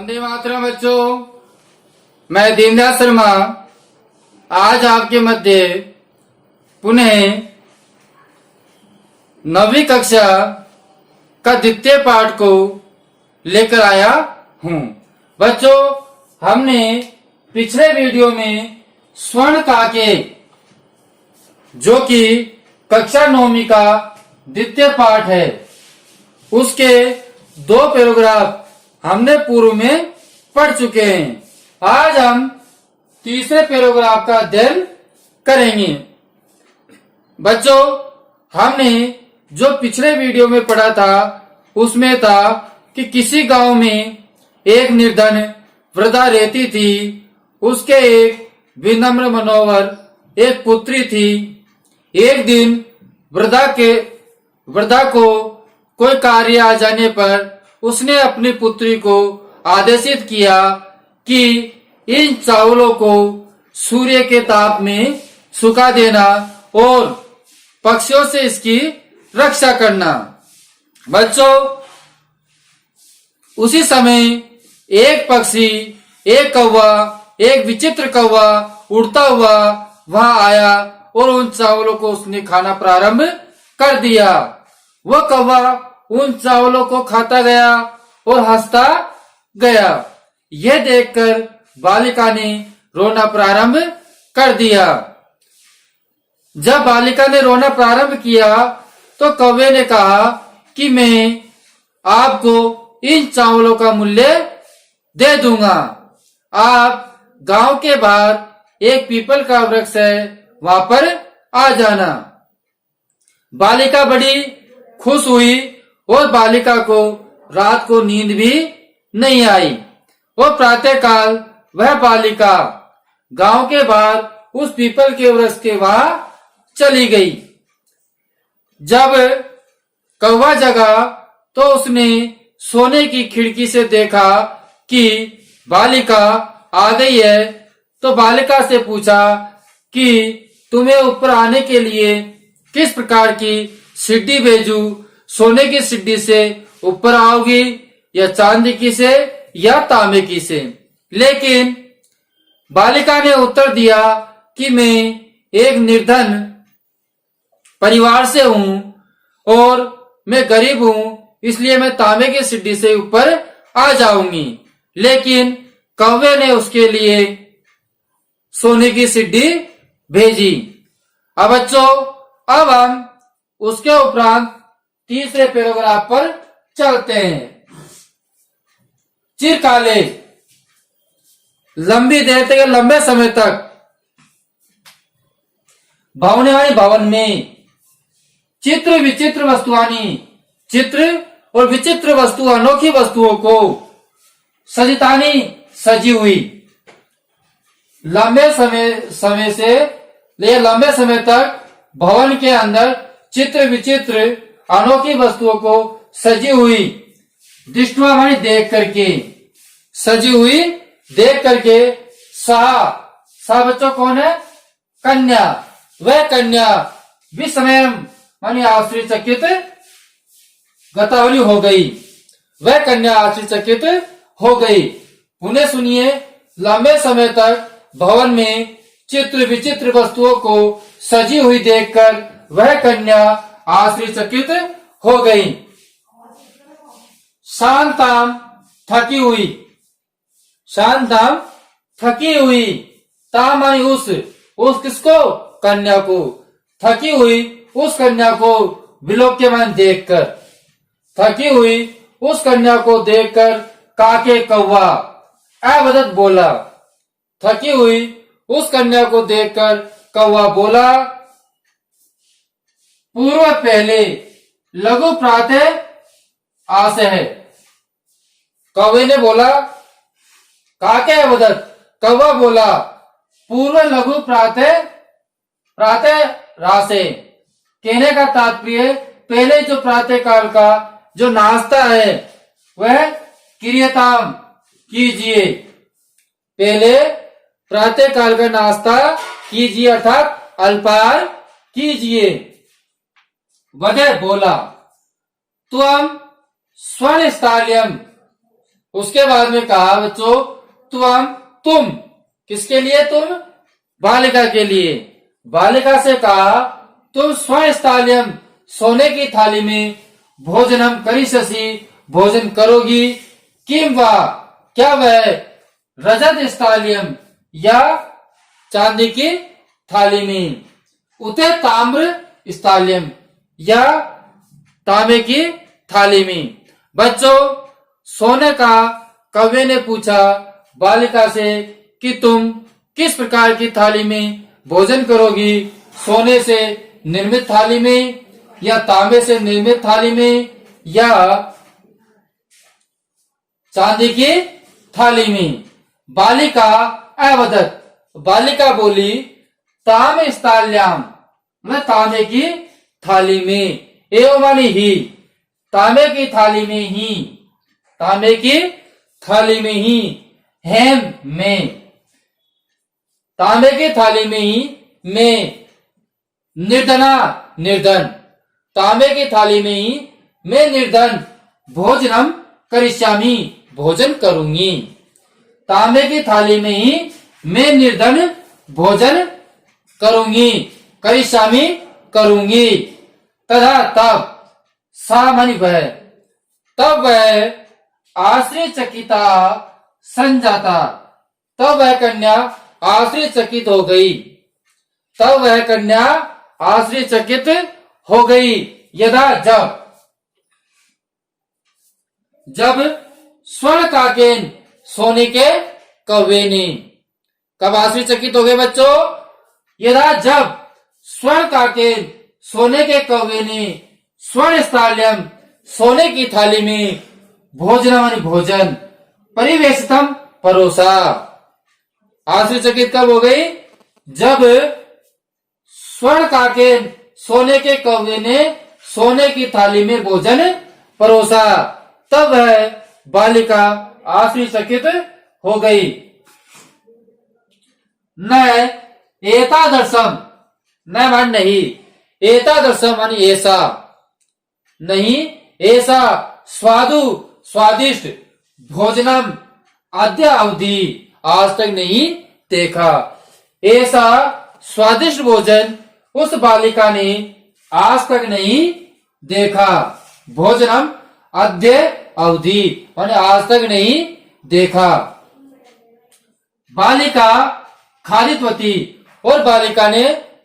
वंदे मातरम बच्चों, मैं दीनदयाल शर्मा आज आपके मध्य पुनः 9वीं कक्षा का द्वितीय पाठ को लेकर आया हूँ। बच्चों, हमने पिछले वीडियो में स्वर्ण काके जो कि कक्षा 9वीं का द्वितीय पाठ है, उसके 2 पैराग्राफ हमने पूर्व में पढ़ चुके हैं। आज हम तीसरे पैराग्राफ का अध्ययन करेंगे। बच्चों, हमने जो पिछले वीडियो में पढ़ा था उसमें था कि किसी गांव में एक निर्धन वृद्धा रहती थी। उसके एक विनम्र मनोहर एक पुत्री थी। एक दिन वृद्धा को कोई कार्य आ जाने पर उसने अपनी पुत्री को आदेशित किया कि इन चावलों को सूर्य के ताप में सुखा देना और पक्षियों से इसकी रक्षा करना। बच्चों, उसी समय एक पक्षी, एक कौवा, एक विचित्र कौवा उड़ता हुआ वहां आया और उन चावलों को उसने खाना प्रारंभ कर दिया। वह कौवा उन चावलों को खाता गया और हंसता गया। यह देखकर बालिका ने रोना प्रारंभ कर दिया। जब बालिका ने रोना प्रारंभ किया तो कौवे ने कहा कि मैं आपको इन चावलों का मूल्य दे दूंगा। आप गांव के बाहर एक पीपल का वृक्ष है, वहां पर आ जाना। बालिका बड़ी खुश हुई और बालिका को रात को नींद भी नहीं आई और प्रातःकाल वह बालिका गांव के बाहर उस पीपल के वृक्ष के वहां चली गई। जब कौवा जगा तो उसने सोने की खिड़की से देखा कि बालिका आ गई है। तो बालिका से पूछा कि तुम्हें ऊपर आने के लिए किस प्रकार की सीढ़ी भेजूं? सोने की सीढ़ी से ऊपर आओगी या चांदी की से या तांबे की से? लेकिन बालिका ने उत्तर दिया कि मैं एक निर्धन परिवार से हूं और मैं गरीब हूं, इसलिए मैं तांबे की सीढ़ी से ऊपर आ जाऊंगी। लेकिन कौवे ने उसके लिए सोने की सीढ़ी भेजी। अब बच्चों, अब हम उसके उपरांत तीसरे पैराग्राफ पर चलते हैं। चिरकाले, लंबी देर तक, लंबे समय तक भावनेवाणी भवन में चित्र विचित्र वस्तुआनी, चित्र और विचित्र वस्तु, अनोखी वस्तुओं को सजितानी सजी हुई। लंबे समय तक भवन के अंदर चित्र विचित्र अनोखी वस्तुओं को सजी हुई दृष्टवा मानी देख करके, सजी हुई देख करके सा बच्चों कौन है? कन्या। वह कन्या विस्मय मानी आश्चर्यचकित गतावली हो गई। वह कन्या आश्चर्यचकित हो गई। उन्हें सुनिए, लंबे समय तक भवन में चित्र विचित्र वस्तुओं को सजी हुई देखकर वह कन्या आश्चर्यचकित हो गई। शांताम थकी हुई, शांताम थकी हुई, ताम मानी उस किसको? कन्या को। थकी हुई उस कन्या को विलोक्यमान देखकर, थकी हुई उस कन्या को देखकर काके कौवा अवदत बोला। थकी हुई उस कन्या को देखकर कौवा बोला, पूर्व पहले लघु प्रातः आस है। कौवे ने बोला, काके अवदत, कौवा बोला, पूर्व लघु प्रातः रासे। कहने का तात्पर्य, पहले जो प्रातः काल का जो नाश्ता है वह क्रियताम कीजिए। पहले प्रातः काल का नाश्ता कीजिए अर्थात अल्पाहार कीजिए। वह बोला, त्वम स्वर्ण स्थाल्यम उसके बाद में कहा बच्चों तुम किसके लिए? तुम बालिका के लिए। बालिका से कहा तुम स्वस्थाल्यम सोने की थाली में भोजनम करिष्यसि भोजन करोगी, किम वा क्या वह रजत स्थाल्यम या चांदी की थाली में, उते ताम्र स्थाल्यम या तांबे की थाली में। बच्चों सोने का कौवे ने पूछा बालिका से कि तुम किस प्रकार की थाली में भोजन करोगी, सोने से निर्मित थाली में या तांबे से निर्मित थाली में या चांदी की थाली में। बालिका अवदत, बालिका बोली ताम स्थाल्याम, मैं तांबे की थाली में, एवं मानी ही, तांबे की थाली में ही, तांबे की थाली में ही, हेम में, तांबे की थाली में ही, में, निर्धना निर्धन, तांबे की थाली में ही मैं निर्धन भोजनम करिष्यामि भोजन करूंगी, तांबे की थाली में ही मैं निर्धन भोजन करूंगी, करिष्यामि करूंगी। तथा तब सा मानी वह, तब वह आश्चर्यचकिता संजाता, तब वह कन्या आश्चर्यचकित हो गई, तब वह कन्या आश्चर्यचकित हो गई। यदा जब स्वर्ण काकेन सोने के कौवे ने, कब आश्चर्यचकित हो गए बच्चों? यदा जब स्वर्ण काकेन सोने के कौवे ने स्वर्ण स्थाल्यम सोने की थाली में भोजन भोजन परिवेशितम परोसा। आश्चर्यचकित कब हो गई? जब स्वर्ण काकेन सोने के कौवे ने सोने की थाली में भोजन परोसा, तब वह बालिका आश्चर्यचकित हो गई। न एतादृशम, न मान नहीं, एतादृशम मानी ऐसा नहीं, ऐसा स्वादु स्वादिष्ट भोजनम आद्य अवधि आज तक नहीं देखा। ऐसा स्वादिष्ट भोजन उस बालिका ने आज तक नहीं देखा। भोजनम अद्य अवधि माने आज तक नहीं देखा। बालिका खादितवती, और बालिका ने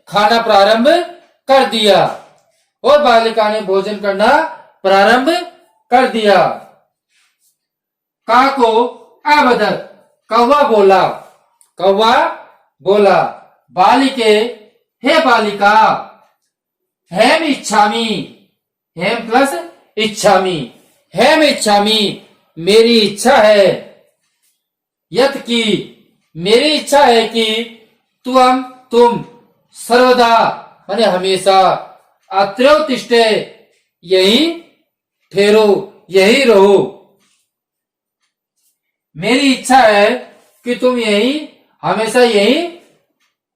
खाना प्रारंभ कर दिया, और बालिका ने भोजन करना प्रारंभ कर दिया। काको अवदत, कौवा बोला, कौवा बोला बालिके हे बालिका, हेम इच्छामी, हेम प्लस इच्छामी, हेम इच्छामी मेरी इच्छा है, यत की मेरी इच्छा है कि तुम सर्वदा माने हमेशा अत्रोतिष्ठे यही ठहरो, यही रहो। मेरी इच्छा है कि तुम यही हमेशा यही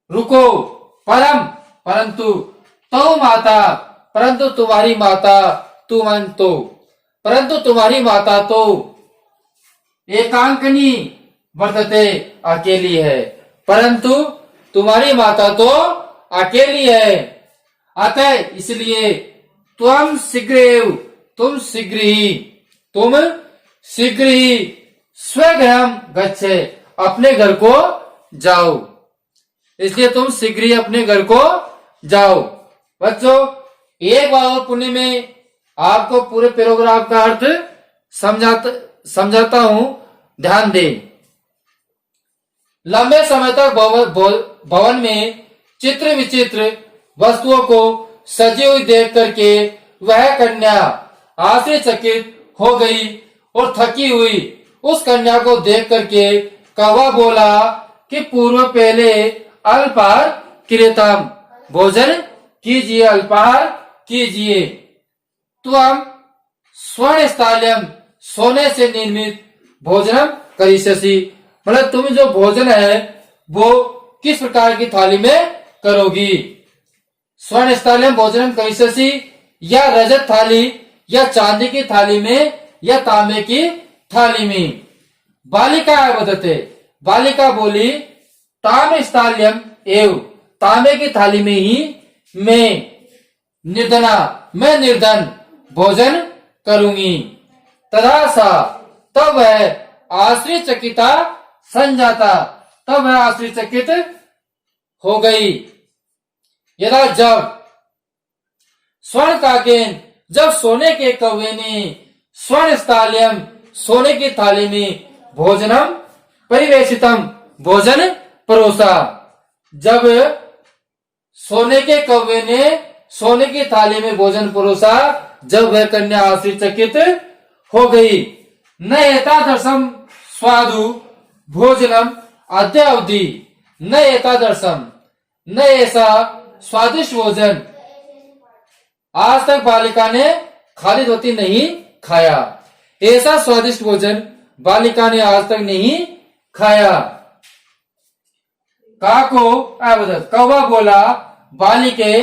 रुको। परंतु तो माता, परंतु तुम्हारी माता, परंतु तुम्हारी माता तो एकांकनी वर्तते, अकेली है, परंतु तुम्हारी माता तो अकेली है। अतः इसलिए तुम शीघ्र ही स्वगृहम गच्छे, अपने घर को जाओ, इसलिए तुम शीघ्र ही अपने घर को जाओ। बच्चों एक बार और पुण्य में आपको पूरे पैराग्राफ का अर्थ समझाता हूं, ध्यान दें। लंबे समय तक भवन में चित्र विचित्र वस्तुओं को सजी हुई देख करके वह कन्या आश्चर्यचकित हो गई और थकी हुई उस कन्या को देख करके कौवा बोला कि पूर्व पहले अल्पाहार क्रियताम, भोजन कीजिए, अल्पाहार कीजिए। तुम स्वर्ण स्थाल्यम, सोने से निर्मित भोजनम करिष्यसि, मतलब तुम जो भोजन है वो किस प्रकार की थाली में करोगी? स्वर्ण स्थाल्यम भोजनम करिष्यसि, या रजत थाली या चांदी की थाली में या तांबे की थाली में। बालिका वदते, बालिका बोली ताम स्थाल्यम एव, तांबे की थाली में ही मैं निर्धना, मैं निर्धन भोजन करूंगी। तथा सा, तब वह आश्चर्यचकिता संजाता, तब वह आश्चर्यचकित हो गई। यदा, जब स्वर्ण काकेन, जब सोने के कौवे ने स्वर्ण स्थाल्यम, सोने की थाली में भोजनम परिवेशितम, भोजन परोसा। जब सोने के कौवे ने सोने की थाली में भोजन परोसा, जब वह कन्या आश्चर्यचकित हो गई। न एतादृशम स्वादु भोजनम अद्य अवधि, न एतादृशम, न ऐसा स्वादिष्ट भोजन आज तक बालिका ने खालिदवती नहीं खाया। ऐसा स्वादिष्ट भोजन बालिका ने आज तक नहीं खाया। काको अवदत, कौवा बोला बालिके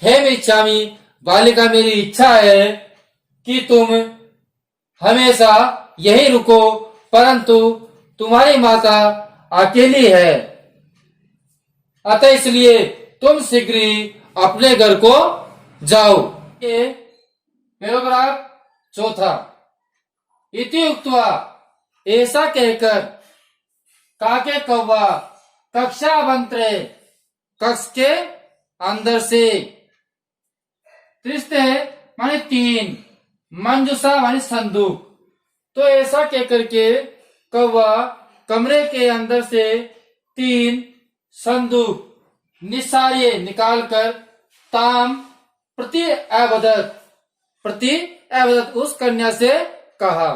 हे इच्छामी, बालिका मेरी इच्छा है कि तुम हमेशा यही रुको, परंतु तुम्हारी माता अकेली है, अतः इसलिए तुम शीघ्र ही अपने घर को जाओ। ये पैराग्राफ चौथा। इति उक्त्वा, ऐसा कहकर काके कौवा कक्षा अभ्यंतरे, कक्ष के अंदर से, त्रिस्ते माने तीन, मंजुषा माने संदूक, तो ऐसा कहकर के कौवा कमरे के अंदर से तीन संदूक निसारिये निकालकर ताम प्रति अवदत, प्रति अवदत उस कन्या से कहा।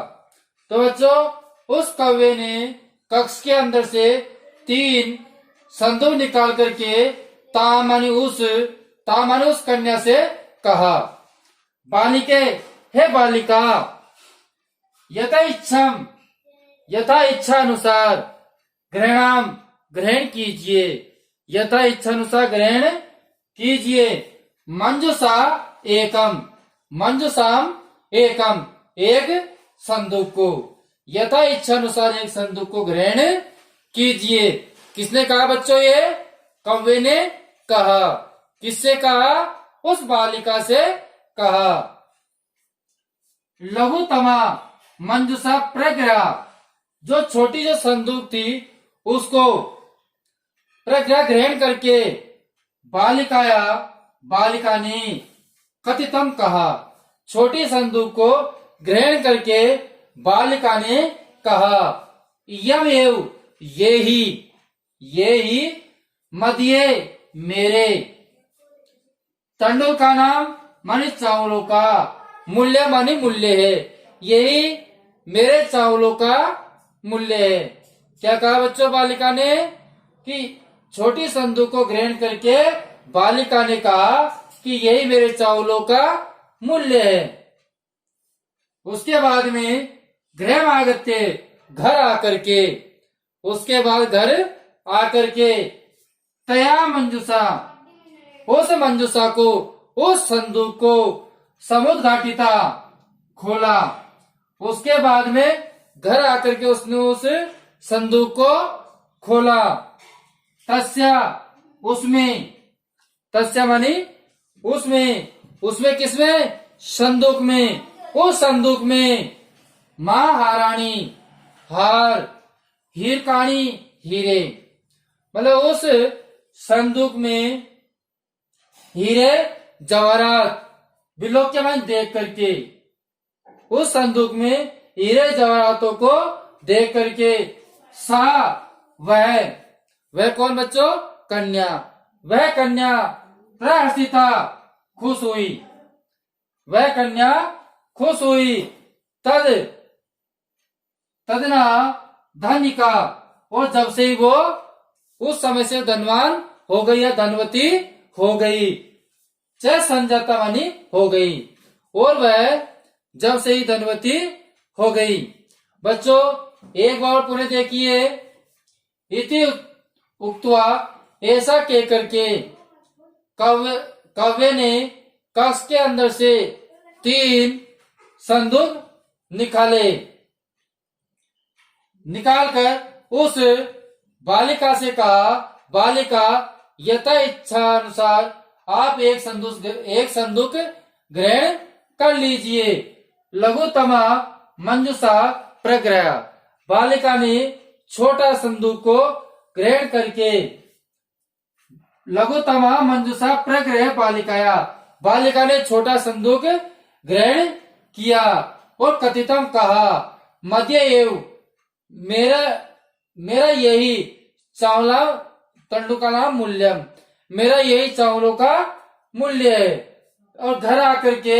तो बच्चों, उस कौवे ने कक्ष के अंदर से तीन संदूक निकाल करके तामानी उस कन्या से कहा। बालिके, हे बालिका, यथा इच्छा अनुसार ग्रहणाम, ग्रहण कीजिए, यथा इच्छा अनुसार ग्रहण कीजिए। मंजुषा एकम, मंजुषाम एकम, एक संदूक को, यथा इच्छा अनुसार एक संदूक को ग्रहण कीजिए। किसने कहा बच्चों? ये कौवे ने कहा। किससे कहा? उस बालिका से कहा। लघुतमा मंजुषा प्रग्रह, जो छोटी जो संदूक थी उसको प्रग्रह ग्रहण करके बालिका ने कथितम कहा, छोटी संदूक को ग्रहण करके बालिका ने कहा, यम एव, ये ही मध्य मेरे, तंडुल का नाम माने चावलों का, मूल्य माने मूल्य है, यही मेरे चावलों का मूल्य है। क्या कहा बच्चों बालिका ने? कि छोटी संदूक को ग्रहण करके बालिका ने कहा कि यही मेरे चावलों का मूल्य है। उसके बाद में गृह आगत्य, घर आकर के, उसके बाद घर आकर के तया मंजुषा, उस मंजुषा को, उस संदूक को समुद्घाटिता, खोला। उसके बाद में घर आकर के उसने उस संदूक को खोला। तस्या, उसमें, तस्या मानी उसमें किसमें? संदूक में। उस संदूक में महारानी, हार, हीरकाणी, हीरे, मतलब उस संदूक में हीरे जवाहरात, बिलोक के मन देख करके, उस संदूक में हीरे जवाहरातों को देख करके सा, वह कौन बच्चों? कन्या। वह कन्या प्रहर्षिता, खुश हुई, वह कन्या खुश हुई। तदना धनिका, और जब से ही वो उस समय से धनवान हो गई या धनवती हो गई, चाहे संजाता मानी हो गई, और वह जब से ही धनवती हो गई। बच्चों एक बार पुनः देखिए। इति उक्त्वा, ऐसा कह करके कौवे ने कक्ष के अंदर से तीन संदूक निकाले। निकालकर उस बालिका से कहा, बालिका यथा इच्छा अनुसार आप एक संदूक ग्रहण कर लीजिए। लघुतमा मंजुषा प्रग्रह, बालिका ने छोटा संदूक को ग्रहण करके, लघुतमा मंजुषा प्रग्रह बालिकाया, बालिका ने छोटा संदूक ग्रहण किया और कथितम कहा, मध्य एव मेरा यही चावला तंडुका मूल्यम, मेरा यही चावलों का मूल्य है। और घर आकर के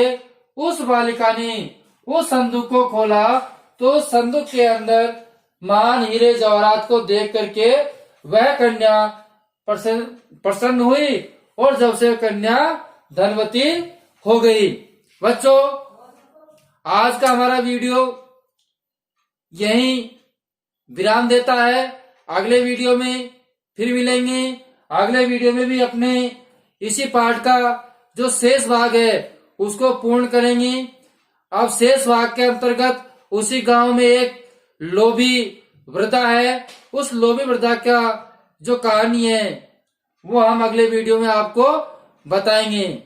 उस बालिका ने उस संदूक को खोला तो संदूक के अंदर मान हीरे जवाहरात को देख करके वह कन्या प्रसन्न हुई और जब से कन्या धनवती हो गई। बच्चों, आज का हमारा वीडियो यहीं विराम देता है। अगले वीडियो में फिर मिलेंगे। अगले वीडियो में भी अपने इसी पाठ का जो शेष भाग है उसको पूर्ण करेंगे। अब शेष भाग के अंतर्गत उसी गांव में एक लोभी वृद्धा है, उस लोभी वृद्धा का जो कहानी है वो हम अगले वीडियो में आपको बताएंगे।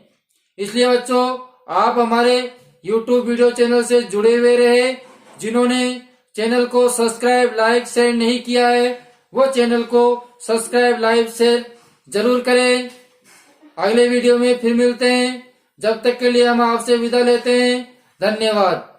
इसलिए बच्चों, आप हमारे YouTube वीडियो चैनल से जुड़े हुए रहे। जिन्होंने चैनल को सब्सक्राइब, लाइक, शेयर नहीं किया है वो चैनल को सब्सक्राइब, लाइक, शेयर जरूर करें। अगले वीडियो में फिर मिलते हैं। जब तक के लिए हम आपसे विदा लेते हैं। धन्यवाद।